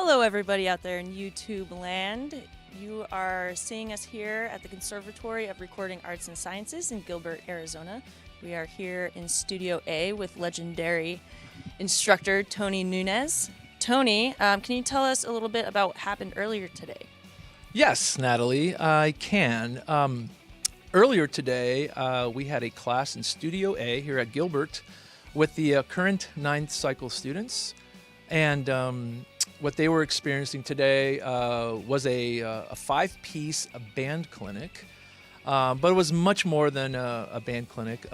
Hello, everybody out there in YouTube land. You are seeing us here at the Conservatory of Recording Arts and Sciences in Gilbert, Arizona. We are here in Studio A with legendary instructor Tony Nunez. Tony, can you tell us a little bit about what happened earlier today? Yes, Natalie, I can. Earlier today, we had a class in Studio A here at Gilbert with the current 9th cycle students. And what they were experiencing today was a five-piece band clinic, but it was much more than a band clinic.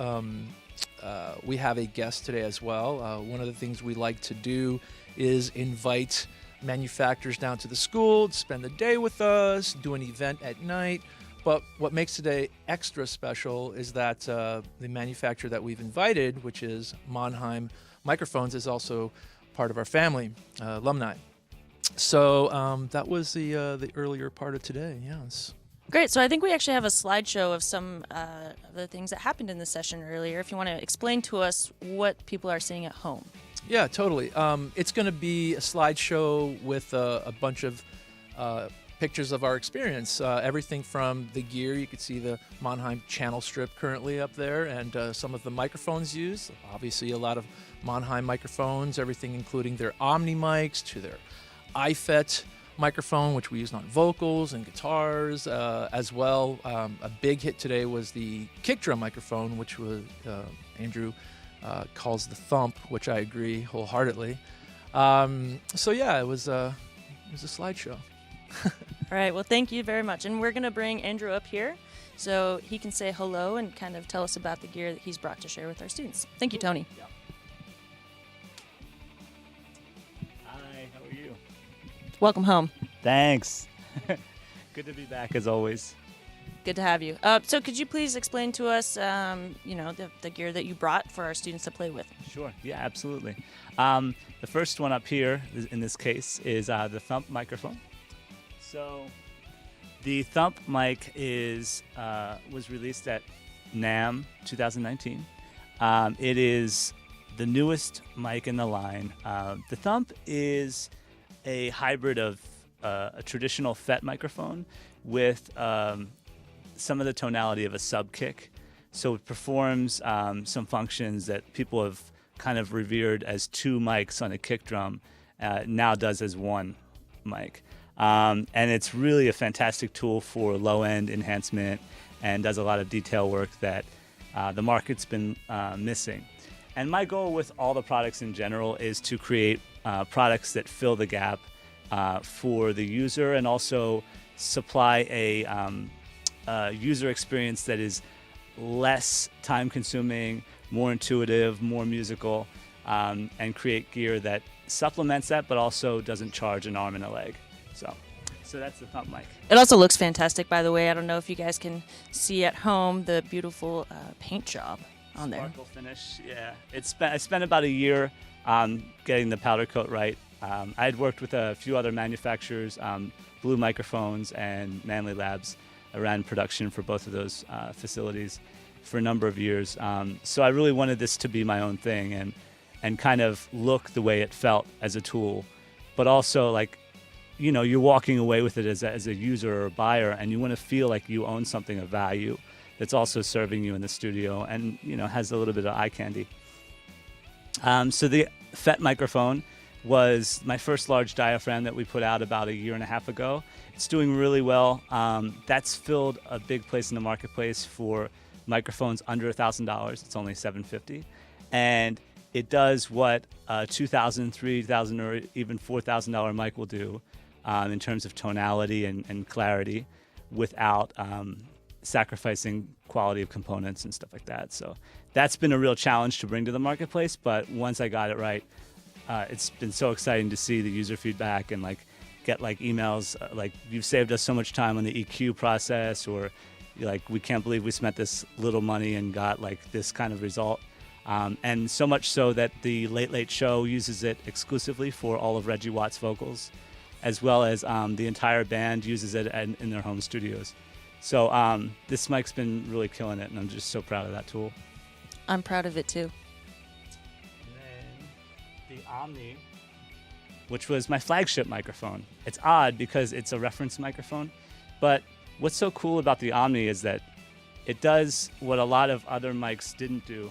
We have a guest today as well. One of the things we like to do is invite manufacturers down to the school to spend the day with us, do an event at night. But what makes today extra special is that the manufacturer that we've invited, which is Mannheim Microphones, is also part of our family, alumni. So that was the earlier part of today, yes. Great. So I think we actually have a slideshow of some of the things that happened in the session earlier. If you want to explain to us what people are seeing at home. Yeah, totally. It's going to be a slideshow with a bunch of pictures of our experience. Everything from the gear, you could see the Mannheim channel strip currently up there, and some of the microphones used. Obviously, a lot of Mannheim microphones, everything including their Omni mics to their iFET microphone, which we use on vocals and guitars as well. A big hit today was the kick drum microphone, which was Andrew calls the thump, which I agree wholeheartedly. So yeah, it was a slideshow. All right. Well, thank you very much. And we're going to bring Andrew up here so he can say hello and kind of tell us about the gear that he's brought to share with our students. Thank you, Tony. Yeah. Hi, how are you? Welcome home. Thanks. Good to be back as always. Good to have you. So could you please explain to us, the gear that you brought for our students to play with? Sure. Yeah, absolutely. The first one up here, in this case, is the Thump microphone. So the Thump mic was released at NAMM 2019. It is the newest mic in the line. The Thump is a hybrid of a traditional FET microphone with some of the tonality of a sub kick. So it performs some functions that people have kind of revered as two mics on a kick drum, now does as one mic. And it's really a fantastic tool for low-end enhancement and does a lot of detail work that the market's been missing. And my goal with all the products in general is to create products that fill the gap for the user and also supply a user experience that is less time-consuming, more intuitive, more musical, and create gear that supplements that but also doesn't charge an arm and a leg. So that's the Thump mic. It also looks fantastic, by the way. I don't know if you guys can see at home the beautiful paint job on there. Sparkle finish, yeah. I spent about a year getting the powder coat right. I had worked with a few other manufacturers, Blue Microphones and Manley Labs. I ran production for both of those facilities for a number of years. So I really wanted this to be my own thing and kind of look the way it felt as a tool, but also you're walking away with it as a user or a buyer, and you want to feel like you own something of value that's also serving you in the studio and, has a little bit of eye candy. So the FET microphone was my first large diaphragm that we put out about a year and a half ago. It's doing really well. That's filled a big place in the marketplace for microphones under $1,000. It's only $750. And it does what a $2,000, $3,000, or even $4,000 mic will do in terms of tonality and clarity without sacrificing quality of components and stuff like that. So that's been a real challenge to bring to the marketplace, but once I got it right, it's been so exciting to see the user feedback and get emails like, you've saved us so much time on the EQ process, or we can't believe we spent this little money and got this kind of result. And so much so that the Late Late Show uses it exclusively for all of Reggie Watts' vocals, as well as the entire band uses it in their home studios. So this mic's been really killing it, and I'm just so proud of that tool. I'm proud of it too. And then the Omni which was my flagship microphone. It's odd because it's a reference microphone, but what's so cool about the Omni is that it does what a lot of other mics didn't do.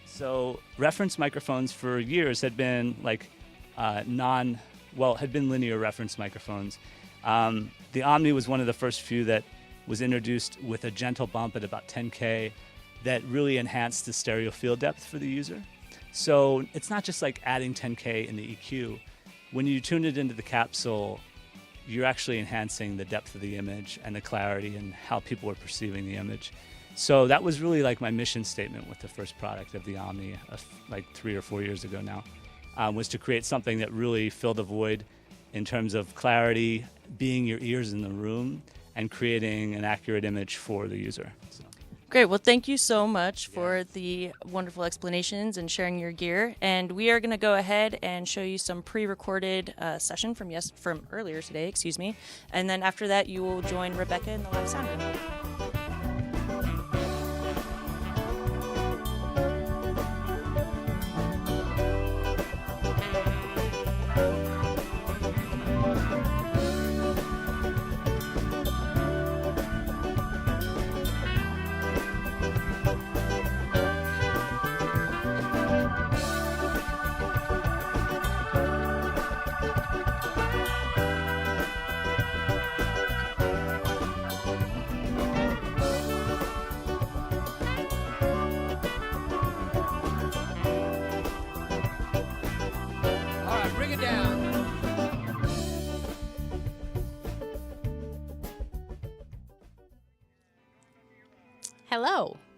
So reference microphones for years had been like had been linear reference microphones. The Omni was one of the first few that was introduced with a gentle bump at about 10K that really enhanced the stereo field depth for the user. So it's not just like adding 10K in the EQ. When you tune it into the capsule, you're actually enhancing the depth of the image and the clarity and how people are perceiving the image. So that was really like my mission statement with the first product of the Omni, like 3 or 4 years ago now, was to create something that really filled the void in terms of clarity, being your ears in the room, and creating an accurate image for the user. So. Great. Well, thank you so much for the wonderful explanations and sharing your gear. And we are going to go ahead and show you some pre-recorded session from earlier today, And then after that, you will join Rebecca in the live sound room.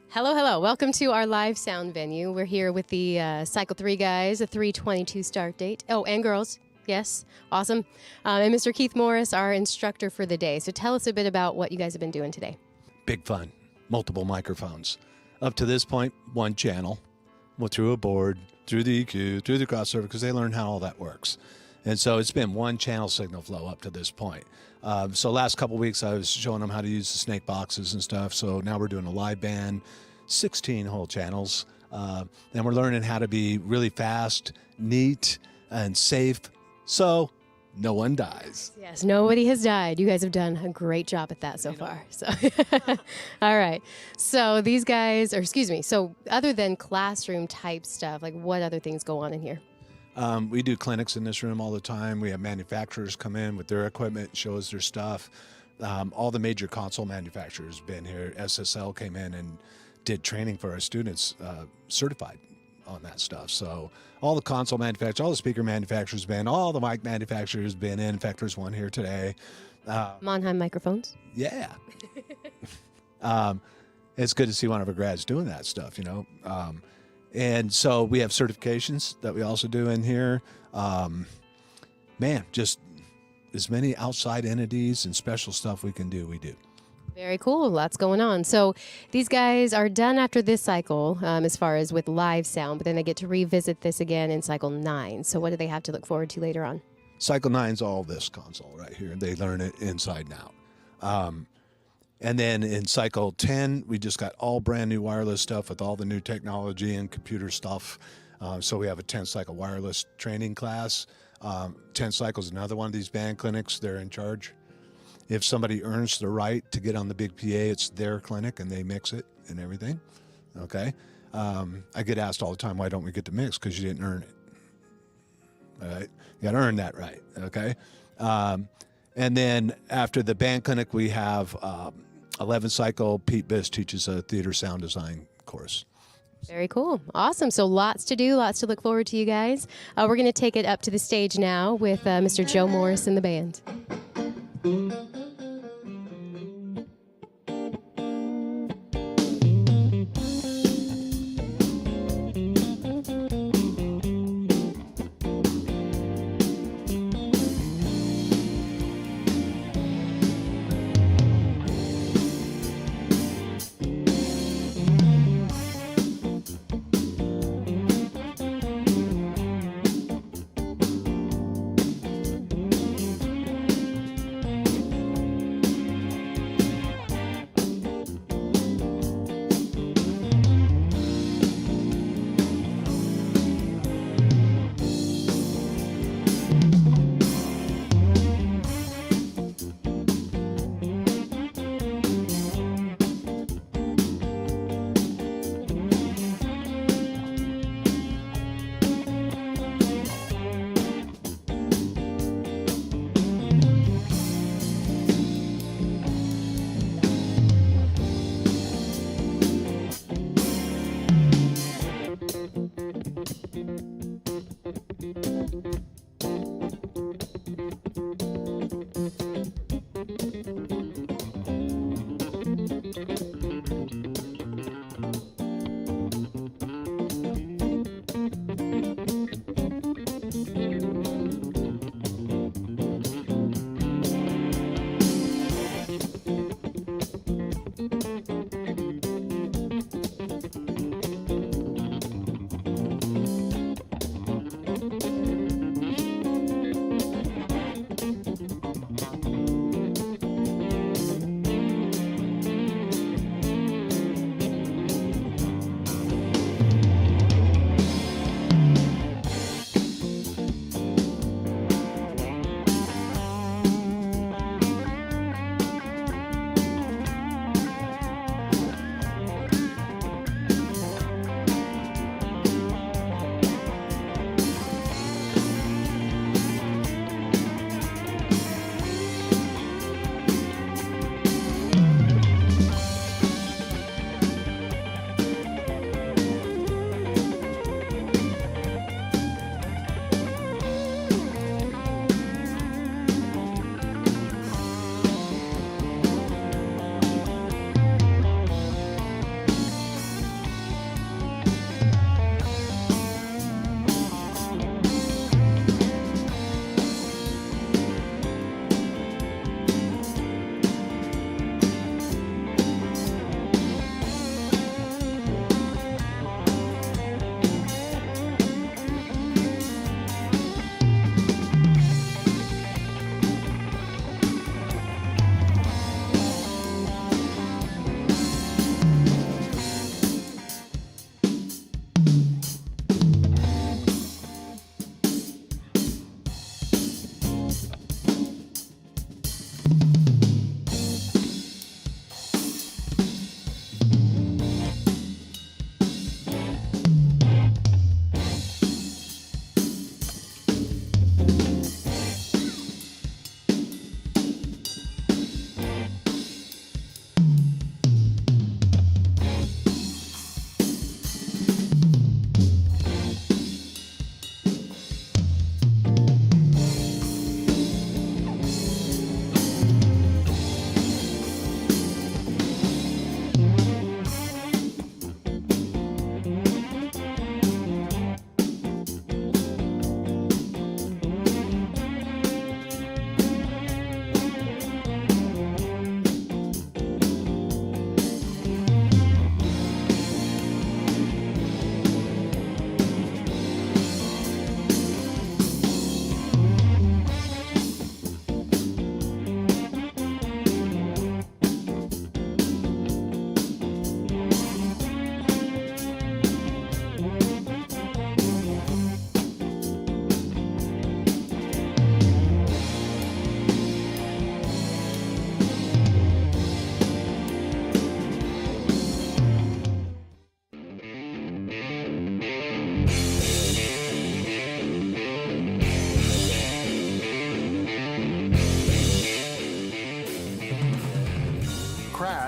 Hello. Hello. Welcome to our live sound venue. We're here with the Cycle 3 guys, a 3/22 start date. Oh, and girls. Yes. Awesome. And Mr. Keith Morris, our instructor for the day. So tell us a bit about what you guys have been doing today. Big fun. Multiple microphones. Up to this point, one channel. Well, through a board, through the EQ, through the crossover, because they learn how all that works. And so it's been one channel signal flow up to this point. So last couple weeks, I was showing them how to use the snake boxes and stuff. So now we're doing a live band, 16 whole channels. And we're learning how to be really fast, neat, and safe. So no one dies. Yes, nobody has died. You guys have done a great job at that so far. So, all right. So these guys, so other than classroom type stuff, like what other things go on in here? We do clinics in this room all the time. We have manufacturers come in with their equipment, show us their stuff. All the major console manufacturers have been here. SSL came in and did training for our students, certified on that stuff. So all the console manufacturers, all the speaker manufacturers have been, all the mic manufacturers have been in. In fact, there's one here today. Mannheim microphones. Yeah. It's good to see one of our grads doing that stuff, and so we have certifications that we also do in here. Just as many outside entities and special stuff we can do, we do. Very cool. Lots going on. So these guys are done after this cycle as far as with live sound, but then they get to revisit this again in cycle 9. So what do they have to look forward to later on? Cycle 9's all this console right here. They learn it inside and out. And then in cycle 10, we just got all brand new wireless stuff with all the new technology and computer stuff. So we have a 10-cycle wireless training class. 10 cycles, another one of these band clinics, they're in charge. If somebody earns the right to get on the big PA, it's their clinic and they mix it and everything. Okay. I get asked all the time, why don't we get to mix? Because you didn't earn it. All right. You got to earn that right. Okay. And then after the band clinic, we have 11 cycle. Pete Biss teaches a theater sound design course. Very cool. Awesome. So lots to do, lots to look forward to, you guys. We're going to take it up to the stage now with Mr. Joe Morris and the band.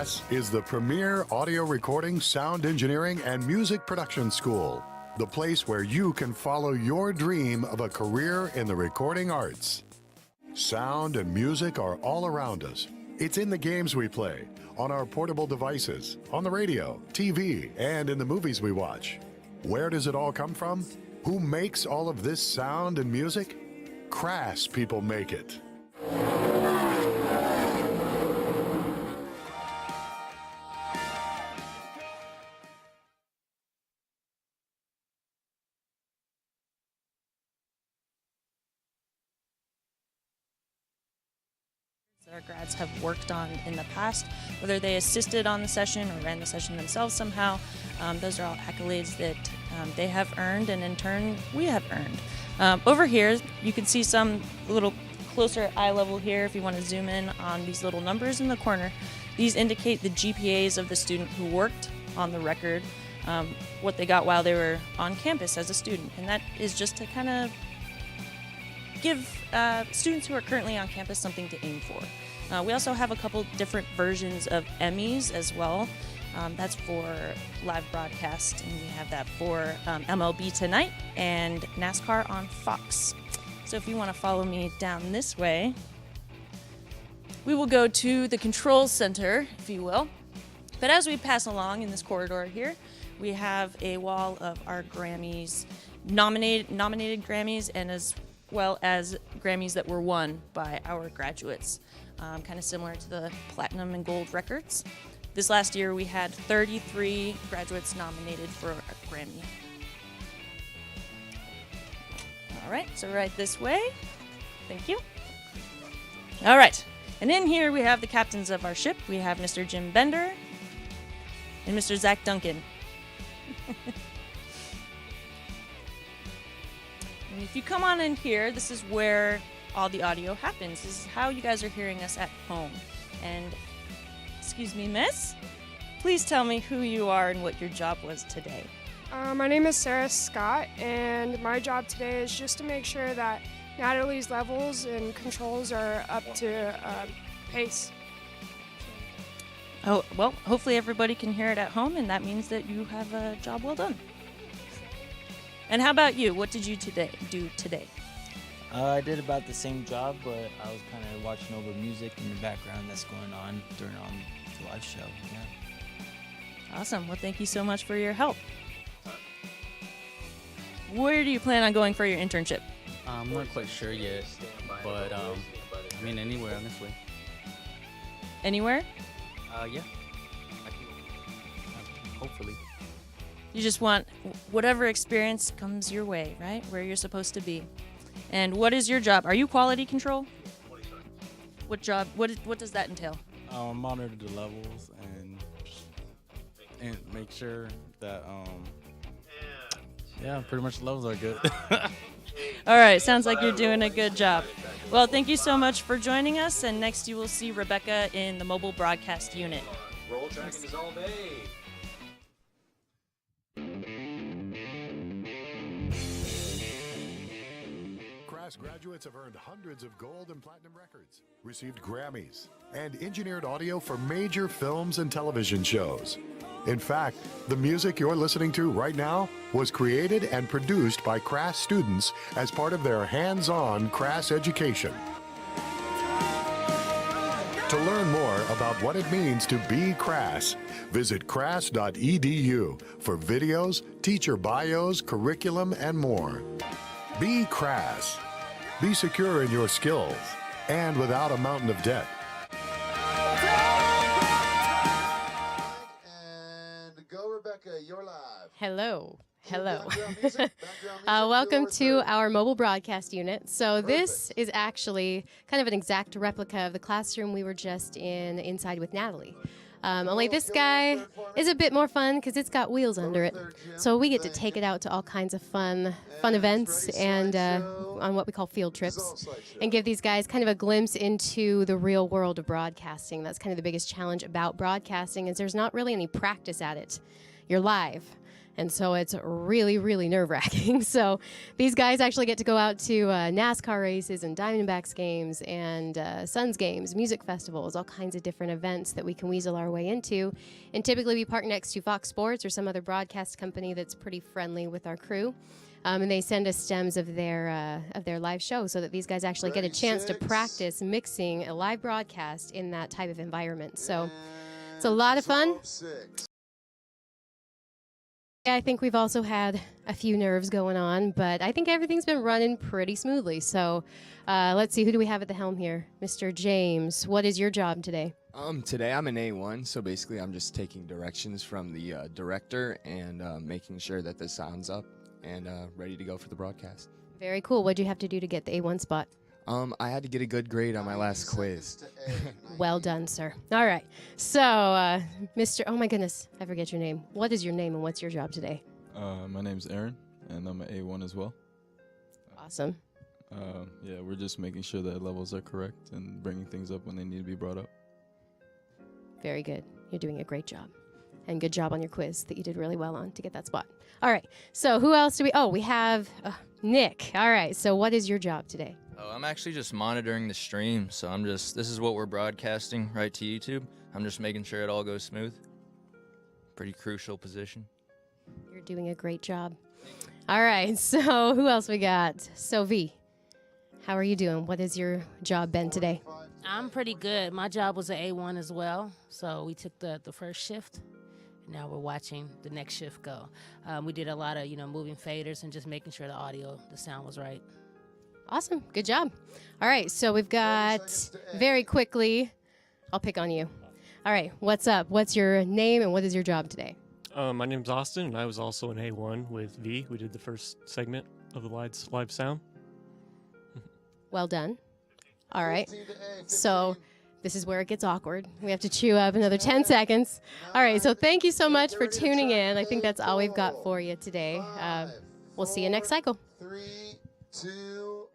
CRAS is the premier audio recording, sound engineering, and music production school. The place where you can follow your dream of a career in the recording arts. Sound and music are all around us. It's in the games we play, on our portable devices, on the radio, TV, and in the movies we watch. Where does it all come from? Who makes all of this sound and music? CRAS people make it. Our grads have worked on in the past, whether they assisted on the session or ran the session themselves somehow. Those are all accolades that they have earned, and in turn, we have earned. Over here, you can see some little closer at eye level here if you want to zoom in on these little numbers in the corner. These indicate the GPAs of the student who worked on the record, what they got while they were on campus as a student. And that is just to kind of give students who are currently on campus something to aim for. We also have a couple different versions of Emmys as well. That's for live broadcast, and we have that for MLB Tonight and NASCAR on Fox. So if you want to follow me down this way, we will go to the control center, if you will. But as we pass along in this corridor here, we have a wall of our Grammys, nominated Grammys, and as well as Grammys that were won by our graduates, kind of similar to the platinum and gold records. This last year, we had 33 graduates nominated for a Grammy. All right, so right this way. Thank you. All right, and in here we have the captains of our ship. We have Mr. Jim Bender and Mr. Zach Duncan. And if you come on in here, this is where all the audio happens. This is how you guys are hearing us at home. And excuse me, miss, please tell me who you are and what your job was today. My name is Sarah Scott, and my job today is just to make sure that Natalie's levels and controls are up to pace. Oh, well, hopefully everybody can hear it at home, and that means that you have a job well done. And how about you? What did you do today? I did about the same job, but I was kind of watching over music in the background that's going on during the live show. Yeah. Awesome. Well, thank you so much for your help. Where do you plan on going for your internship? I'm not quite sure yet, but I mean anywhere, honestly. Anywhere? Yeah. I can, hopefully. You just want whatever experience comes your way, right? Where you're supposed to be. And what is your job? Are you quality control? What job? What does that entail? Monitor the levels and make sure that yeah, pretty much the levels are good. All right, sounds like you're doing a good job. Well, thank you so much for joining us, and next you will see Rebecca in the mobile broadcast unit. Roll tracking is all day. CRAS graduates have earned hundreds of gold and platinum records, received Grammys, and engineered audio for major films and television shows. In fact, the music you're listening to right now was created and produced by CRAS students as part of their hands-on CRAS education. To learn more about what it means to be CRAS, visit cras.edu for videos, teacher bios, curriculum, and more. Be CRAS. Be secure in your skills and without a mountain of debt. And go, Rebecca, you're live. Hello. Hello. Background music, Welcome yours to three. our mobile broadcast unit. So this is actually kind of an exact replica of the classroom we were just in inside with Natalie. Only this guy is a bit more fun because it's got wheels under it. So we get to take it out to all kinds of fun events and on what we call field trips and give these guys kind of a glimpse into the real world of broadcasting. That's kind of the biggest challenge about broadcasting is there's not really any practice at it. You're live. And so it's really, really nerve-wracking. So these guys actually get to go out to NASCAR races and Diamondbacks games and Suns games, music festivals, all kinds of different events that we can weasel our way into. And typically we park next to Fox Sports or some other broadcast company that's pretty friendly with our crew. And they send us stems of their live show so that these guys actually get a chance to practice mixing a live broadcast in that type of environment. So it's a lot of fun. I think we've also had a few nerves going on, but I think everything's been running pretty smoothly. So let's see, who do we have at the helm here? Mr. James, what is your job today? Today I'm an A1, so basically I'm just taking directions from the director and making sure that the sound's up and ready to go for the broadcast. Very cool. What did you have to do to get the A1 spot? I had to get a good grade on my last quiz. Well done, sir. All right. So, Mr. Oh my goodness, I forget your name. What is your name and what's your job today? My name's Aaron, and I'm an A1 as well. Awesome. Yeah, we're just making sure that levels are correct and bringing things up when they need to be brought up. Very good. You're doing a great job. And good job on your quiz that you did really well on to get that spot. All right. So who else do we... Oh, we have Nick. All right. So what is your job today? Oh, I'm actually just monitoring the stream. So this is what we're broadcasting right to YouTube. I'm just making sure it all goes smooth. Pretty crucial position. You're doing a great job. All right. So who else we got? So V, how are you doing? What has your job been today? I'm pretty good. My job was an A1 as well. So we took the first shift. Now we're watching the next shift go. We did a lot of, moving faders and just making sure the sound was right. Awesome. Good job. All right. So we've got, very quickly, I'll pick on you. All right. What's up? What's your name and what is your job today? My name's Austin, and I was also an A1 with V. We did the first segment of the live sound. Well done. All right. So this is where it gets awkward. We have to chew up another 10 seconds. All right. So thank you so much for tuning in. I think that's all we've got for you today. We'll see you next cycle. 3, 2,